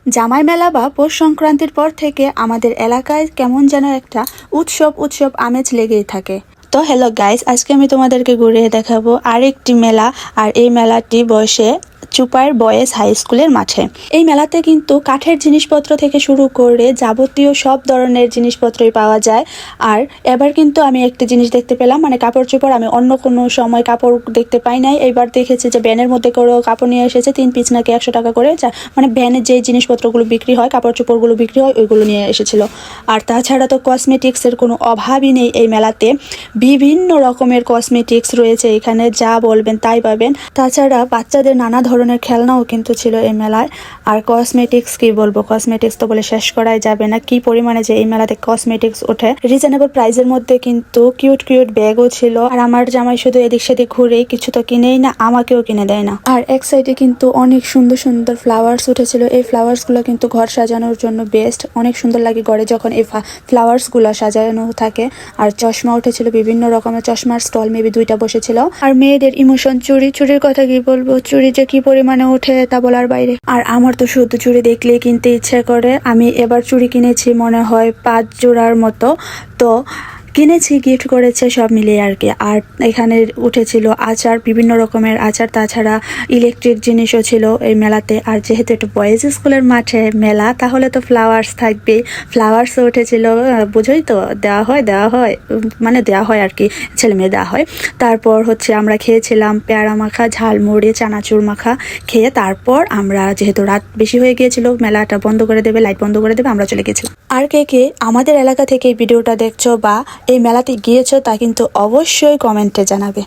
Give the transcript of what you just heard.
জামাই মেলা বা পৌষ সংক্রান্তির পর থেকে আমাদের এলাকায় কেমন যেন একটা উৎসব আমেজ লেগেই থাকে। তো হ্যালো গাইস, আজকে আমি তোমাদেরকে ঘুরিয়ে দেখাবো আরেকটি মেলা। আর এই মেলাটি বসে চুপার বয়েজ হাই স্কুলের মাঠে। এই মেলাতে কিন্তু কাঠের জিনিসপত্র থেকে শুরু করে যাবতীয় সব ধরনের জিনিসপত্রই পাওয়া যায়। আর এবার কিন্তু আমি একটা জিনিস দেখতে পেলাম, মানে কাপড় চোপড়। আমি অন্য কোনো সময় কাপড় দেখতে পাই নাই, এইবার দেখেছি যে ভ্যানের মধ্যে করেও কাপড় নিয়ে এসেছে। 3 পিস নাকি 100 টাকা করে, মানে ভ্যানের যে জিনিসপত্রগুলো বিক্রি হয়, কাপড় চোপড়গুলো বিক্রি হয়, ওইগুলো নিয়ে এসেছিল। আর তাছাড়া তো কসমেটিক্সের কোনো অভাবই নেই এই মেলাতে। বিভিন্ন রকমের কসমেটিক্স রয়েছে এখানে, যা বলবেন তাই পাবেন। তাছাড়া বাচ্চাদের নানা ধরনের খেলনাও কিন্তু ছিল এই মেলায়। আর কসমেটিক্স কি বলবো, কসমেটিক্স তো বলে শেষ করাই যাবে না। কি পরিমাণে যে এই মেলাতে কসমেটিক্স ওঠে, রিজনেবল প্রাইসের মধ্যে কিন্তু কিউট ব্যাগও ছিল। আর আমার জামাই শুধু এদিক সেদিক ঘুরেই কিছু তো কিনেই না, আমাকেও কিনে দেয় না। আর এক সাইডে কিন্তু অনেক সুন্দর ফ্লাওয়ার্স উঠেছিল। এই ফ্লাওয়ার্স গুলো কিন্তু ঘর সাজানোর জন্য বেস্ট, অনেক সুন্দর লাগে ঘরে যখন এই ফ্লাওয়ার্স গুলো সাজানো থাকে। আর চশমা উঠেছিল, বিভিন্ন রকমের চশমার স্টল মেবি 2টা বসেছিল। আর মেয়েদের ইমোশন চুড়ির কথা কি বলবো, চুড়ি যে কি পরিমাণে ওঠে তা বলার বাইরে। আর আমার তো শুধু চুড়ি দেখলেই কিনতে ইচ্ছে করে। আমি এবার চুড়ি কিনেছি মনে হয় 5 জোড়ার মতো। তো কিনেছি, গিফট করেছে, সব মিলিয়ে আর কি। আর এখানে উঠেছিল আচার, বিভিন্ন রকমের আচার। তাছাড়া ইলেকট্রিক জিনিসও ছিল এই মেলাতে। আর যেহেতু একটু বয়েজ স্কুলের মাঠে মেলা, তাহলে তো ফ্লাওয়ার্স থাকবেই। ফ্লাওয়ার্সও উঠেছিল, বুঝোই তো, দেওয়া হয় মানে দেওয়া হয় আর কি, ছেলে মেয়ে দেওয়া হয়। তারপর হচ্ছে আমরা খেয়েছিলাম পেয়ারা মাখা, ঝালমুড়ি, চানাচুর মাখা খেয়ে তারপর আমরা, যেহেতু রাত বেশি হয়ে গিয়েছিল, মেলাটা বন্ধ করে দেবে, লাইট বন্ধ করে দেবে, আমরা চলে গেছিলাম। আর কে আমাদের এলাকা থেকে এই ভিডিওটা দেখছো বা এই মেলাতে গিয়েছো তা কিন্তু অবশ্যই কমেন্টে জানাবে।